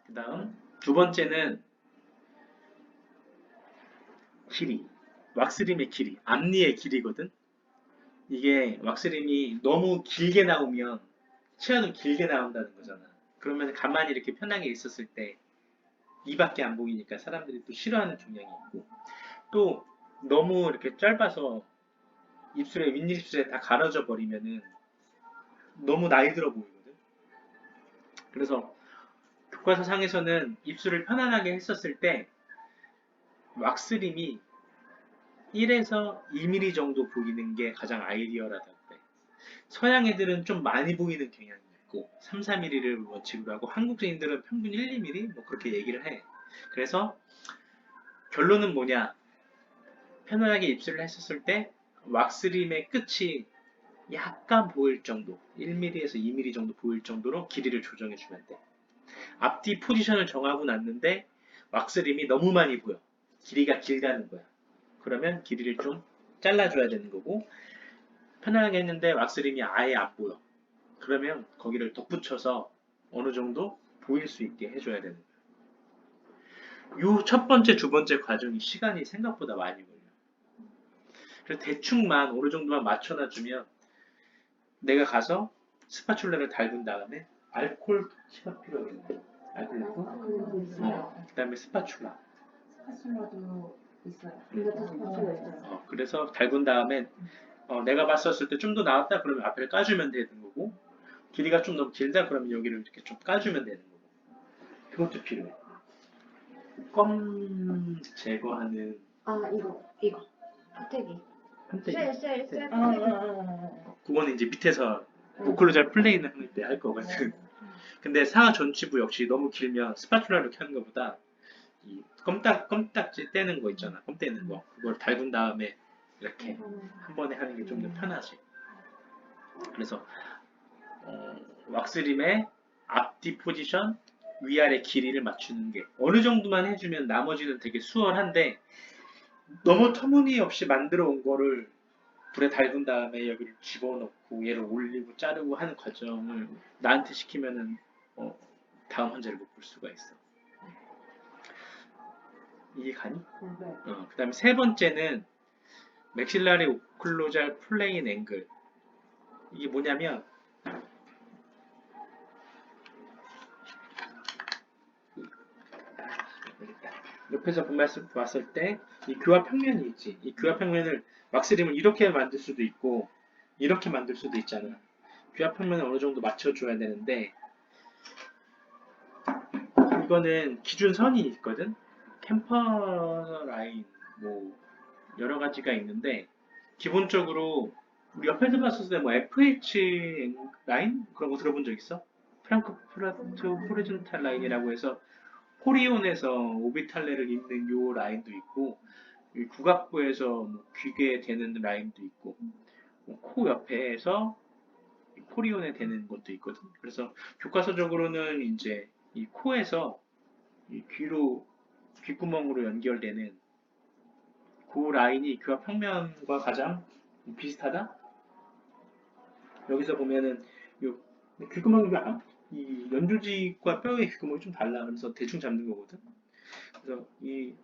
그 다음 두 번째는 길이. 왁스림의 길이. 앞니의 길이거든. 이게 왁스림이 너무 길게 나오면 치아도 길게 나온다는 거잖아. 그러면 가만히 이렇게 편하게 있었을 때 이밖에 안 보이니까 사람들이 또 싫어하는 경향이 있고, 또 너무 이렇게 짧아서 입술에 윗입술에 다 가려져 버리면은 너무 나이 들어 보이거든. 그래서 교과서상에서는 입술을 편안하게 했었을 때 왁스림이 1에서 2mm 정도 보이는 게 가장 아이디어라던데, 서양 애들은 좀 많이 보이는 경향이 있고 3, 4mm를 원칙으로 하고 한국인들은 평균 1, 2mm 뭐 그렇게 얘기를 해. 그래서 결론은 뭐냐? 편안하게 입술을 했었을 때 왁스림의 끝이 약간 보일 정도, 1mm에서 2mm 정도 보일 정도로 길이를 조정해 주면 돼. 앞뒤 포지션을 정하고 났는데 왁스림이 너무 많이 보여. 길이가 길다는 거야. 그러면 길이를 좀 잘라줘야 되는 거고, 편안하게 했는데 왁스림이 아예 안 보여. 그러면 거기를 덧붙여서 어느 정도 보일 수 있게 해줘야 되는 거야. 요 첫 번째, 두 번째 과정이 시간이 생각보다 많이 걸려. 그래서 대충만 어느 정도만 맞춰놔주면 내가 가서 스파츌라를 달군 다음에 알코올 터치가 필요하겠네. 알코올 넣고, 그 다음에 스파츌라. 스파츌라도 있어요. 이것도 스파츌라 있어요. 그래서 달군 다음에 내가 봤었을 때 좀 더 나왔다 그러면 앞을 까주면 되는 거고, 길이가 좀 너무 길다 그러면 여기를 이렇게 좀 까주면 되는 거고. 그것도 필요해. 껌 제거하는 이거. 포태기. 판때기. 셀. 그거는 이제 밑에서 오클루잘 플레이는 할 때 할 거거든. 근데 상하 전치부 역시 너무 길면 스파츌라로 이렇게 하는 것보다 이 껌딱지 떼는 거 있잖아. 껌 떼는 거. 그걸 달군 다음에 이렇게 한 번에 하는 게 좀 더 편하지. 그래서 왁스림의 앞뒤 포지션, 위아래 길이를 맞추는 게 어느 정도만 해주면 나머지는 되게 수월한데, 너무 터무니없이 만들어 온 거를 불에 달군 다음에 여기를 집어넣고 얘를 올리고 자르고 하는 과정을 나한테 시키면은 다음 환자를 못 볼 수가 있어. 이게 가니? 네. 그 다음에 세 번째는 맥실라리 오클로잘 플레인 앵글. 이게 뭐냐면 옆에서 봤을 때 이 교합 평면이 있지. 이 교합 평면을 왁스림을 이렇게 만들 수도 있고 이렇게 만들 수도 있잖아. 교합 평면을 어느 정도 맞춰줘야 되는데, 이거는 기준선이 있거든. 캠퍼 라인 뭐 여러 가지가 있는데, 기본적으로 우리 옆에서 봤을 때 뭐 FH 라인 그런 거 들어본 적 있어? 프랑크푸르트 호리존탈 라인이라고 해서 포리온에서 오비탈레를 잇는 요 라인도 있고, 국악부에서 뭐 귀게 되는 라인도 있고, 코 옆에서 포리온에 되는 것도 있거든. 그래서 교과서적으로는 이제 이 코에서 이 귀로 귓구멍으로 연결되는 그 라인이 교합 평면과 가장 비슷하다. 여기서 보면은 요 귓구멍이 이 연조직과 뼈의 귓구멍이 좀 달라. 그래서 대충 잡는 거거든. 그래서 이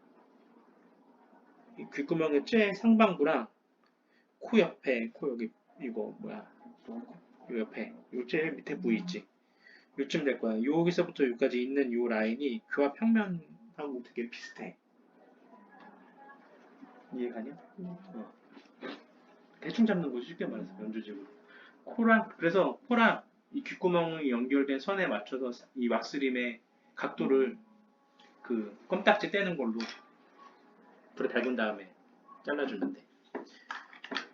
귓구멍의 제 상방부랑 코 옆에, 코 여기 이거 뭐야, 요 옆에 요 제일 밑에 부위 있지, 요쯤 될 거야. 여기서부터 여기까지 있는 요 라인이 교합 평면하고 되게 비슷해. 이해가냐? 대충 잡는 거지, 쉽게 말해서. 연주직으로 그래서 코랑 이 귓구멍이 연결된 선에 맞춰서 이 왁스림의 각도를 그 껌딱지 떼는 걸로 불에 달군 다음에 잘라주면 돼.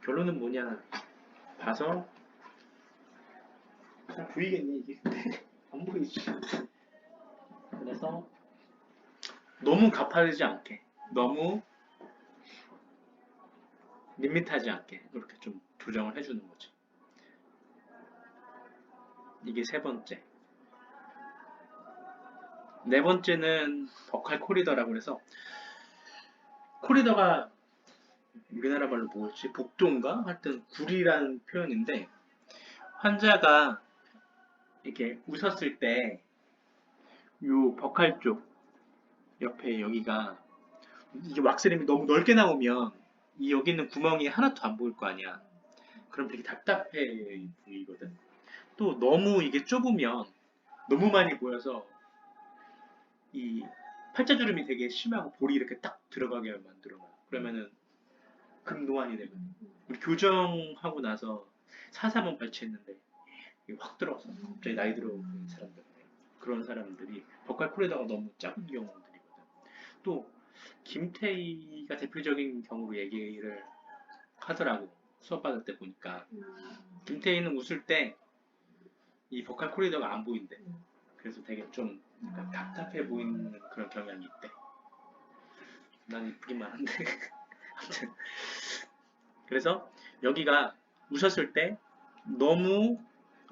결론은 뭐냐, 봐서 잘 보이겠니 이게? 안 보이지. 그래서 너무 가파르지 않게, 너무 밋밋하지 않게 그렇게 좀 조정을 해주는 거지. 이게 세 번째. 네 번째는 버칼 코리더라고 해서, 코리더가 우리나라 말로 뭐였지? 복도인가? 하여튼 굴이라는 표현인데, 환자가 이렇게 웃었을 때 요 버칼 쪽 옆에 여기가 이게 왁스림이 너무 넓게 나오면 이 여기 있는 구멍이 하나도 안 보일 거 아니야. 그럼 되게 답답해 보이거든. 또 너무 이게 좁으면 너무 많이 보여서 이 팔자주름이 되게 심하고 볼이 이렇게 딱 들어가게 만들어. 그러면은 금노안이 되거든. 우리 교정하고 나서 4-3원 발치했는데 이게 확 들어왔어. 갑자기 나이 들어 보이는 사람들. 그런 사람들이 버칼 코리더가 너무 작은 경우들이거든. 또 김태희가 대표적인 경우로 얘기를 하더라고. 수업 받을 때 보니까 김태희는 웃을 때 이 버칼 코리더가 안 보인대. 그래서 되게 좀 약간 답답해 보이는 그런 경향이 있대. 난 이쁘기만 한데. 아무튼 그래서 여기가 웃었을 때 너무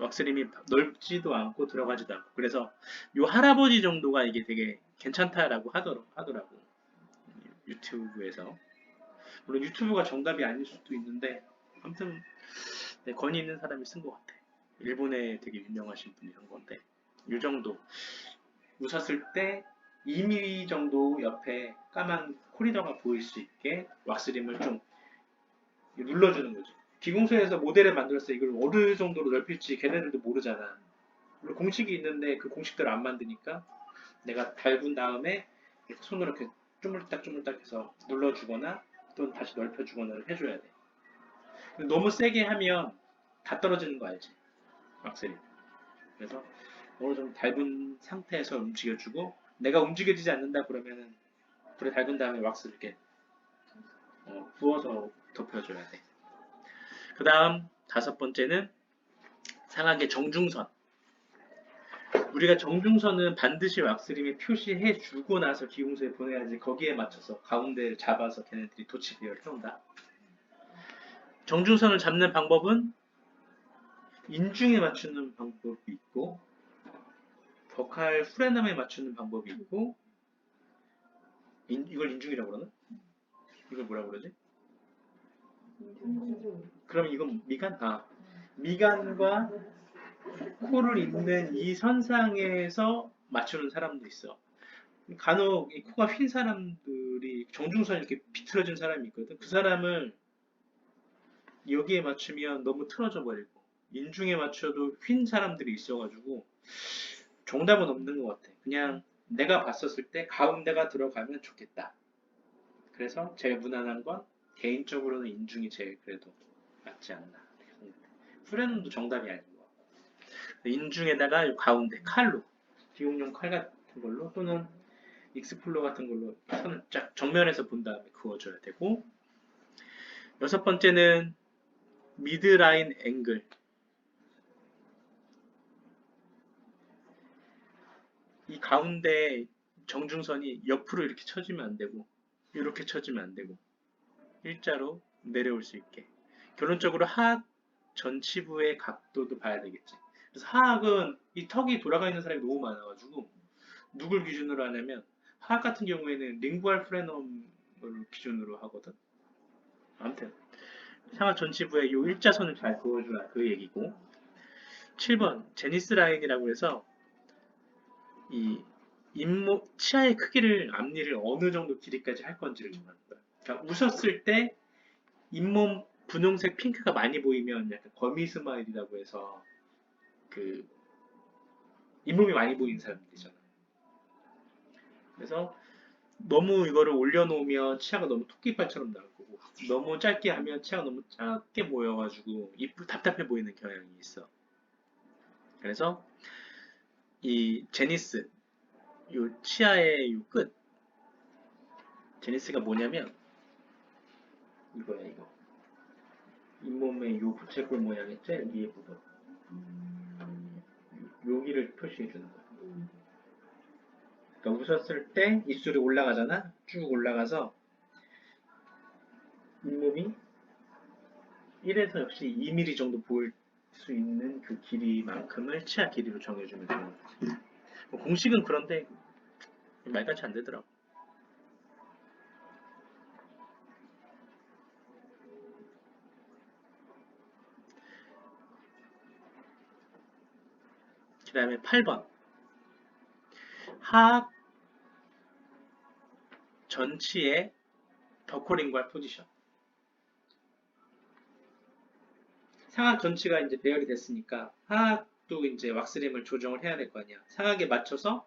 왁스림이 넓지도 않고 들어가지도 않고 그래서 요 할아버지 정도가 이게 되게 괜찮다라고 하더라고. 유튜브에서. 물론 유튜브가 정답이 아닐 수도 있는데 아무튼 네, 권위 있는 사람이 쓴 것 같아. 일본에 되게 유명하신 분이 한 건데 이 정도 웃었을 때 2mm 정도 옆에 까만 코리더가 보일 수 있게 왁스림을 좀 눌러주는 거죠. 기공소에서 모델을 만들었을 때 이걸 어느 정도로 넓힐지 걔네들도 모르잖아. 물론 공식이 있는데 그 공식대로 안 만드니까 내가 달군 다음에 이렇게 손으로 이렇게 쪼물딱쪼물딱 해서 눌러주거나 또는 다시 넓혀주거나 해줘야 돼. 너무 세게 하면 다 떨어지는 거 알지? 왁스림. 그래서 어느 정도 닳은 상태에서 움직여주고 내가 움직여지지 않는다 그러면은 불에 닳은 다음에 왁스 이렇게 부어서 덮여줘야 돼. 그 다음 5번째는 상하게 정중선. 우리가 정중선은 반드시 왁스림에 표시해주고 나서 기공소에 보내야지 거기에 맞춰서 가운데를 잡아서 걔네들이 도치 배열을 해온다. 정중선을 잡는 방법은 인중에 맞추는 방법이 있고 버칼 후레남에 맞추는 방법이 있고 이걸 인중이라고 그러나? 이걸 뭐라고 그러지? 그럼 이건 미간? 미간과 코를 잇는 이 선상에서 맞추는 사람도 있어. 간혹 이 코가 휜 사람들이 정중선이 이렇게 비틀어진 사람이 있거든. 그 사람을 여기에 맞추면 너무 틀어져 버리고 인중에 맞춰도 휜 사람들이 있어가지고 정답은 없는 것 같아. 그냥 내가 봤었을 때 가운데가 들어가면 좋겠다. 그래서 제일 무난한 건 개인적으로는 인중이 제일 그래도 맞지 않나. 후레눈도 정답이 아닌 것 같고 인중에다가 가운데 칼로 비용용 칼 같은 걸로 또는 익스플로 같은 걸로 선을 쫙 정면에서 본 다음에 그어줘야 되고 6번째는 미드라인 앵글. 이 가운데 정중선이 옆으로 이렇게 쳐지면 안 되고 이렇게 쳐지면 안 되고 일자로 내려올 수 있게. 결론적으로 하악 전치부의 각도도 봐야 되겠지. 그래서 하악은 이 턱이 돌아가 있는 사람이 너무 많아가지고 누굴 기준으로 하냐면 하악 같은 경우에는 링구알 프레넘을 기준으로 하거든. 아무튼 상하 전치부에 이 일자선을 잘 그어주라 그 얘기고 7번 제니스 라인이라고 해서 이 치아의 크기를 앞니를 어느 정도 길이까지 할 건지를 정하는 거야. 그러니까 웃었을 때 잇몸 분홍색 핑크가 많이 보이면 약간 거미 스마일이라고 해서 그 잇몸이 많이 보이는 사람들이잖아. 그래서 너무 이거를 올려놓으면 치아가 너무 토끼발처럼 나올 거고 너무 짧게 하면 치아가 너무 작게 보여가지고 답답해 보이는 경향이 있어. 그래서 이 제니스 요 치아의 요 끝 제니스가 뭐냐면 이거야 이거 잇몸의 요 부채꼴 모양 있죠? 여기 부분 여기를 표시해 주는 거야. 그러니까 웃었을 때 입술이 올라가잖아. 쭉 올라가서 잇몸이 1에서 역시 2mm 정도 보일 수 있는 그 길이만큼을 치아 길이로 정해주면 되는 거지. 뭐 공식은 그런데 말같이 안 되더라고. 그 다음에 8번. 하악 전치의 더코링과 포지션. 상악 전치가 이제 배열이 됐으니까 하악도 이제 왁스림을 조정을 해야 될 거 아니야. 상악에 맞춰서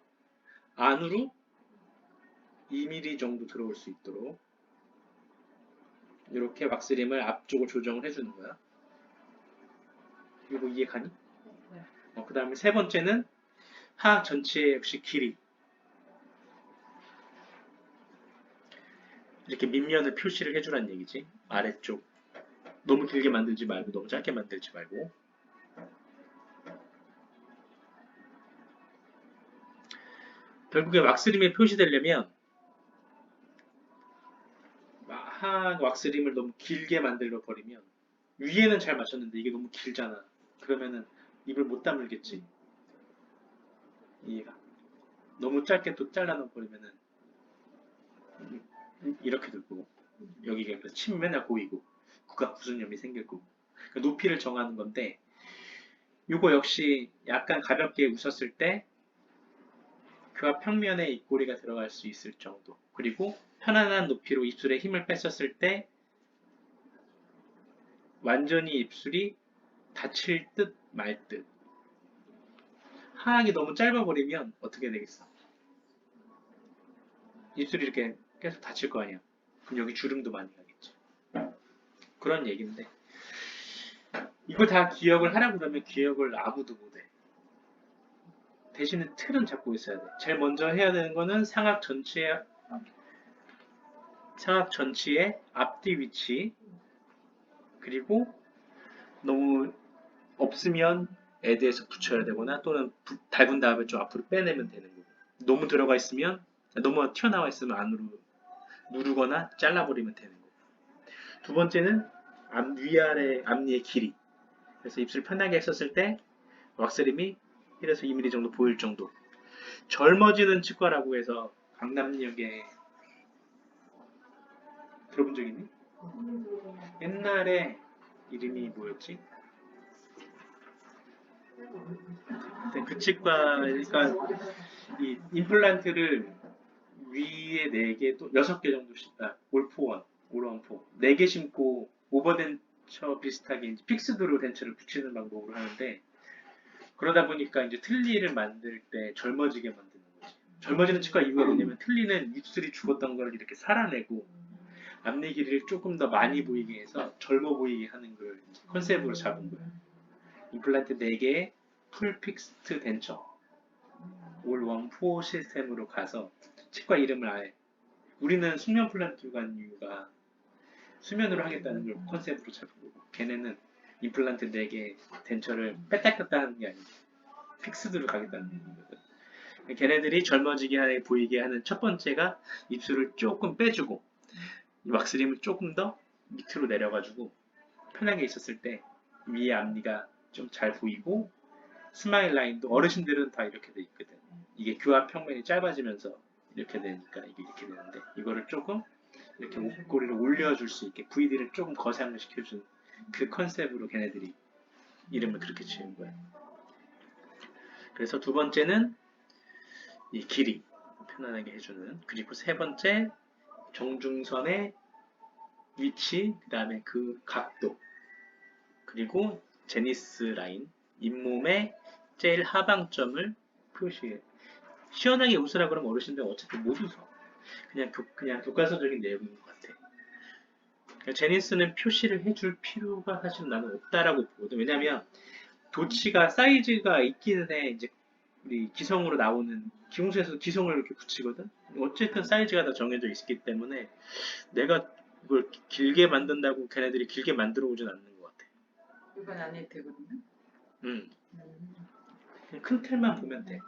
안으로 2mm 정도 들어올 수 있도록 이렇게 왁스림을 앞쪽을 조정을 해주는 거야. 이거 이해 가니? 그 다음에 세 번째는 하악 전체의 역시 길이. 이렇게 밑면을 표시를 해주란 얘기지. 아래쪽. 너무 길게 만들지 말고 너무 짧게 만들지 말고. 결국에 왁스림이 표시되려면 하악 왁스림을 너무 길게 만들어 버리면 위에는 잘 맞췄는데 이게 너무 길잖아. 그러면은 입을 못 다물겠지. 이해가. 너무 짧게 또 잘라놔 버리면은 이렇게 될 거고 여기가 침 맨날 보이고 구강 구순염이 생길 거고. 그러니까 높이를 정하는 건데 이거 역시 약간 가볍게 웃었을 때 그 앞 평면에 입꼬리가 들어갈 수 있을 정도. 그리고 편안한 높이로 입술에 힘을 뺐었을 때 완전히 입술이 닫힐 듯 말 듯. 하악이 너무 짧아버리면 어떻게 되겠어? 입술이 이렇게 계속 닫힐 거 아니야. 그럼 여기 주름도 많이 가겠지. 그런 얘기인데 이걸 다 기억을 하라고 그러면 기억을 아무도 못해. 대신에 틀은 잡고 있어야 돼. 제일 먼저 해야 되는 거는 상악 전체의 앞뒤 위치, 그리고 너무 없으면 애드에서 붙여야 되거나 또는 닮은 다음에 좀 앞으로 빼내면 되는 거고, 너무 들어가 있으면 너무 튀어나와 있으면 안으로 누르거나 잘라버리면 되는 거고. 두 번째는 위아래 앞니의 길이. 그래서 입술 편하게 했었을 때 왁스림이 1에서 2mm 정도 보일 정도. 젊어지는 치과라고 해서 강남역에 들어본 적 있니? 옛날에 이름이 뭐였지? 그 치과, 그러니까 이 임플란트를 위에 4개, 또 6개 정도 심다. 올포원, 올원포. 4개 심고 오버덴처 비슷하게 이제 픽스드로 덴처를 붙이는 방법으로 하는데, 그러다 보니까 이제 틀니를 만들 때 젊어지게 만드는 거지. 젊어지는 치과 이유가 뭐냐면 틀니는 입술이 죽었던 걸 이렇게 살아내고 앞니 길이를 조금 더 많이 보이게 해서 젊어 보이게 하는 걸 컨셉으로 잡은 거야. 임플란트 4개의 풀 픽스드 덴처 올 원포 시스템으로 가서 치과 이름을 아예, 우리는 수면 플란트로 간 이유가 수면으로 하겠다는 걸 컨셉으로 잡은 거고, 걔네는 임플란트 4개 덴처를 뺐다 꼈다 하는 게 아니고 픽스드로 가겠다는 거거든. 걔네들이 젊어지게 보이게 하는 첫 번째가 입술을 조금 빼주고 왁스림을 조금 더 밑으로 내려가지고 편하게 있었을 때 위에 앞니가 좀 잘 보이고 스마일 라인도 어르신들은 다 이렇게 돼 있거든. 이게 규합 평면이 짧아지면서 이렇게 되니까 이게 이렇게 되는데, 이거를 조금 이렇게 목꼬리를 올려줄 수 있게 VD를 조금 거상을 시켜준 그 컨셉으로 걔네들이 이름을 그렇게 지은 거야. 그래서 두 번째는 이 길이 편안하게 해주는, 그리고 세 번째 정중선의 위치, 그 다음에 그 각도, 그리고 제니스 라인, 잇몸의 제일 하방점을 표시해. 시원하게 웃으라 그러면 어르신들 어차피 못 웃어. 그냥 교과서적인 내용인 것 같아. 그러니까 제니스는 표시를 해줄 필요가 사실 나는 없다라고 보거든. 왜냐면 도치가 사이즈가 있기는 해. 이제 우리 기성으로 나오는 기공소에서 기성을 이렇게 붙이거든. 어쨌든 사이즈가 다 정해져 있기 때문에 내가 이걸 길게 만든다고 걔네들이 길게 만들어 오진 않는 것 같아. 이건 안 해도 되거든요. 그냥 큰 틀만 보면 돼.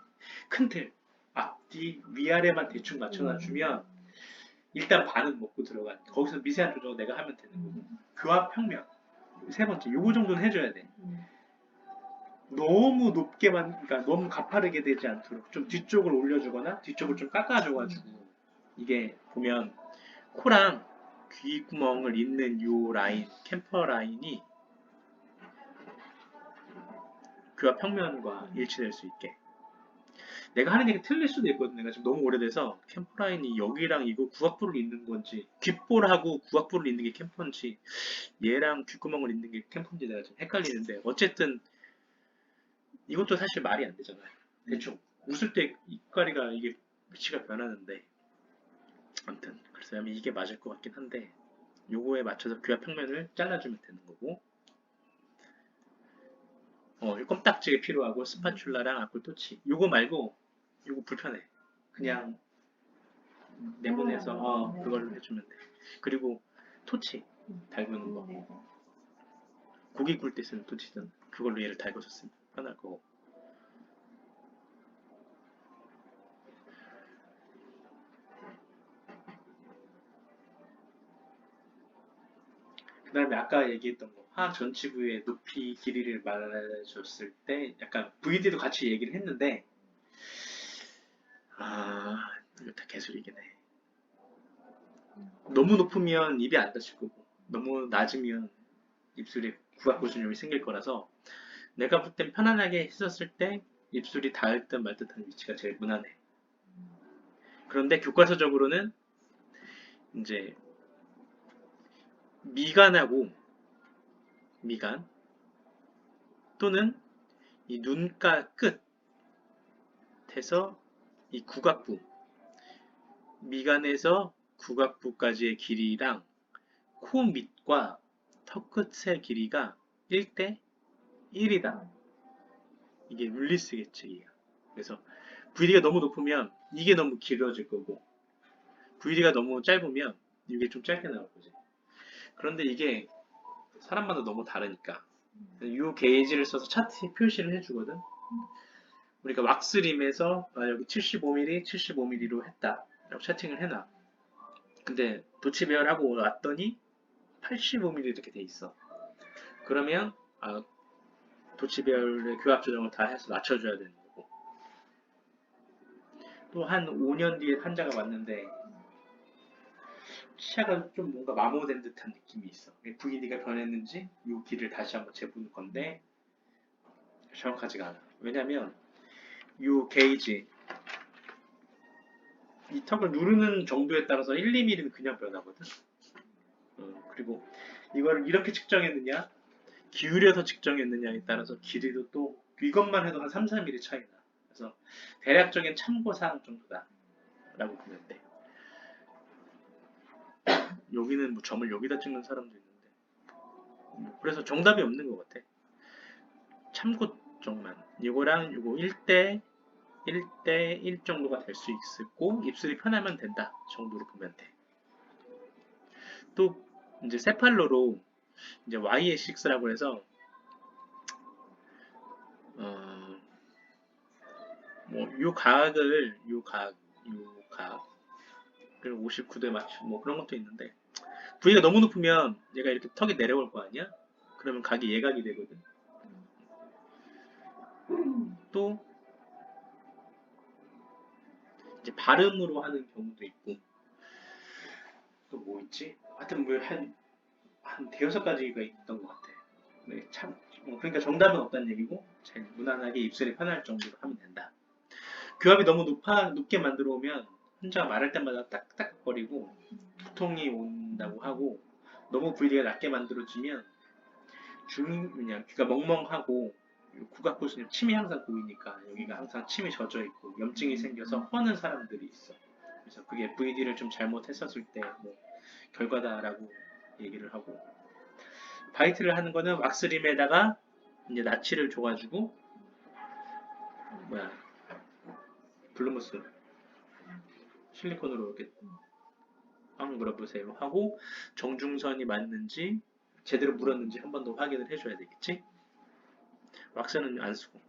큰 틀. 앞뒤, 위아래만 대충 맞춰놔주면 일단 반은 먹고 들어가. 거기서 미세한 조정을 내가 하면 되는 거고. 교합 평면. 세 번째, 요거 정도는 해줘야 돼. 너무 그러니까 너무 가파르게 되지 않도록 좀 뒤쪽을 올려주거나 뒤쪽을 좀 깎아줘가지고, 이게 보면 코랑 귀구멍을 잇는 요 라인, 캠퍼 라인이 교합 평면과 일치될 수 있게. 내가 하는 얘기 틀릴 수도 있거든. 내가 지금 너무 오래돼서 캠퍼라인이 여기랑 이거 구악부를 잇는 건지 귓볼하고 구악부를 잇는 게 캠퍼인지 얘랑 귓구멍을 잇는 게 캠퍼인지 내가 좀 헷갈리는데 어쨌든 이것도 사실 말이 안 되잖아요. 대충 웃을 때 입가리가 이게 위치가 변하는데 아무튼 그래서 이게 맞을 것 같긴 한데 요거에 맞춰서 귀와 평면을 잘라주면 되는 거고 이 껌딱지가 필요하고 스파츌라랑 앞을 토치 요거 말고 요거 불편해 그냥 내보내서 그걸로 해주면 돼 그리고 토치 달구는 거 네. 고기 구울 때 쓰는 토치든 그걸로 얘를 달궈줬으면 편할 거고 그 다음에 아까 얘기했던 거 화학 전치부의 높이 길이를 말해줬을 때 약간 VD도 같이 얘기를 했는데 이거 다 개소리긴 해 너무 높으면 입이 안 닫힐 거고 너무 낮으면 입술에 구악구순염이 생길 거라서 내가 볼 땐 편안하게 했었을 때 입술이 닿을 듯 말 듯한 위치가 제일 무난해 그런데 교과서적으로는 이제 미간하고 미간 또는 이 눈가 끝에서 이 구각부 미간에서 구각부까지의 길이랑 코 밑과 턱 끝의 길이가 1대 1이다. 이게 율리스겠지. 이게. 그래서 VD가 너무 높으면 이게 너무 길어질 거고 VD가 너무 짧으면 이게 좀 짧게 나올 거지. 그런데 이게 사람마다 너무 다르니까 이 게이지를 써서 차트에 표시를 해주거든. 우리가 왁스림에서 여기 75mm, 75mm로 했다. 라고 채팅을 해놔. 근데 도치배열하고 왔더니 85mm 이렇게 돼 있어. 그러면 도치배열의 교합 조정을 다 해서 낮춰줘야 되는 거고. 또 한 5년 뒤에 환자가 왔는데 치아가 좀 뭔가 마모된 듯한 느낌이 있어. VD가 변했는지 이 길을 다시 한번 재보는 건데 정확하지가 않아. 왜냐면 이 게이지 이 턱을 누르는 정도에 따라서 1, 2mm는 그냥 변하거든. 그리고 이걸 이렇게 측정했느냐 기울여서 측정했느냐에 따라서 길이도 또 이것만 해도 한 3, 4mm 차이나. 그래서 대략적인 참고사항 정도다 라고 보면 돼. 여기는 뭐 점을 여기다 찍는 사람도 있는데 그래서 정답이 없는 것 같아. 참고점만 이거랑 이거 1대 1 정도가 될 수 있고 입술이 편하면 된다 정도로 보면 돼. 또 이제 세팔로로 이제 YS6라고 해서 요 각을 59도에 맞추고 뭐 그런 것도 있는데 V가 너무 높으면 얘가 이렇게 턱이 내려올 거 아니야? 그러면 각이 예각이 되거든. 또 이제 발음으로 하는 경우도 있고 또 뭐 있지? 하여튼 뭐한 대여섯 가지가 있던 것 같아. 네, 참 그러니까 정답은 없다는 얘기고 제일 무난하게 입술이 편할 정도로 하면 된다. 교합이 너무 높게 만들어 오면 환자가 말할 때마다 딱딱거리고 두통이 온다고 하고 너무 VD가 낮게 만들어지면 그냥 귀가 멍멍하고 구각구순염 침이 항상 보이니까 여기가 항상 침이 젖어 있고 염증이 생겨서 허는 사람들이 있어. 그래서 그게 VD를 좀 잘못했었을 때 뭐 결과다라고 얘기를 하고 바이트를 하는 거는 왁스림에다가 이제 나치를 줘가지고 블루무스 실리콘으로 이렇게 한번 물어보세요 하고 정중선이 맞는지 제대로 물었는지 한 번 더 확인을 해줘야 되겠지? 왁스는 안 쓰고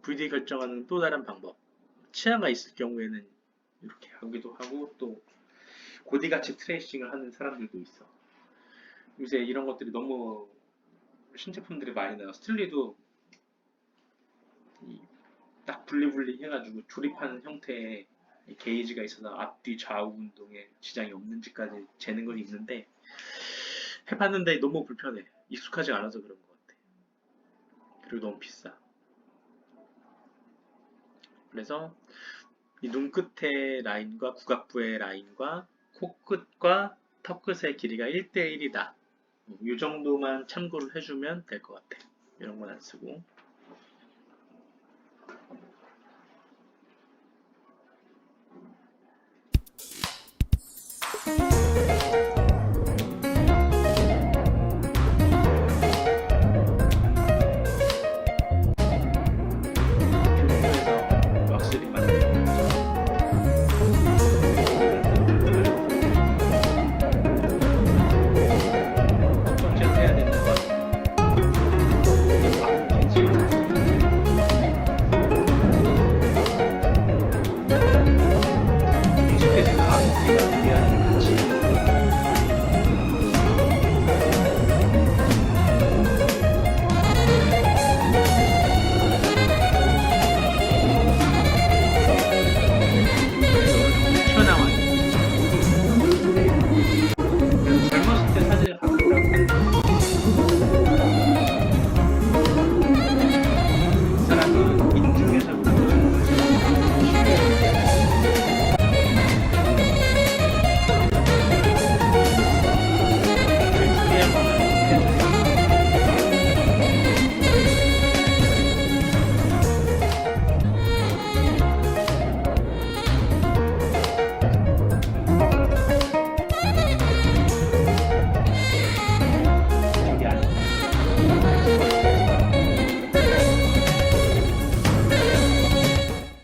VD 결정하는 또 다른 방법 치아가 있을 경우에는 이렇게 하기도 하고 또 고디같이 트레이싱을 하는 사람들도 있어 요새 이런 것들이 너무 신제품들이 많이 나와 스틸리도 딱 분리분리 해가지고 조립하는 형태의 게이지가 있어서 앞뒤 좌우 운동에 지장이 없는지까지 재는 건 있는데 해봤는데 너무 불편해 익숙하지 않아서 그런 것 같아 그리고 너무 비싸 그래서 이 눈끝의 라인과 구각부의 라인과 코끝과 턱끝의 길이가 1대1이다. 이 정도만 참고를 해주면 될 것 같아. 이런 건 안 쓰고. 그래서 왁스리 만드는 거죠. 첫 번째로 해야 되는 건 익숙해지는 앞뒤가 이해하는 가치. 튀어나와요. 그래서 젊었을 때 사진을 갖고 오라고 그 사람은 인중에서 저기 아니야.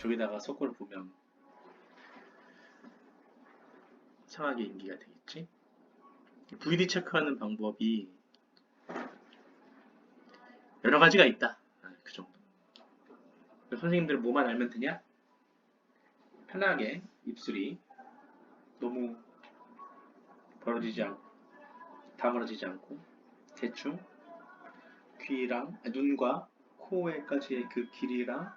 저기다가 속골 보면 이상하게 인기가 되겠지? VD 체크하는 방법이 여러 가지가 있다. 그 정도. 선생님들 뭐만 알면 되냐? 편하게 입술이 너무 벌어지지 않고 다물어지지 않고 대충 귀랑 눈과 코에까지의 그 길이랑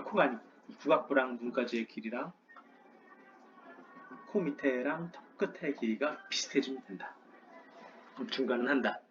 코가 아니 구각부랑 눈까지의 길이랑 코 밑에랑 턱 끝의 길이가 비슷해지면 된다. 그럼 중간은 한다.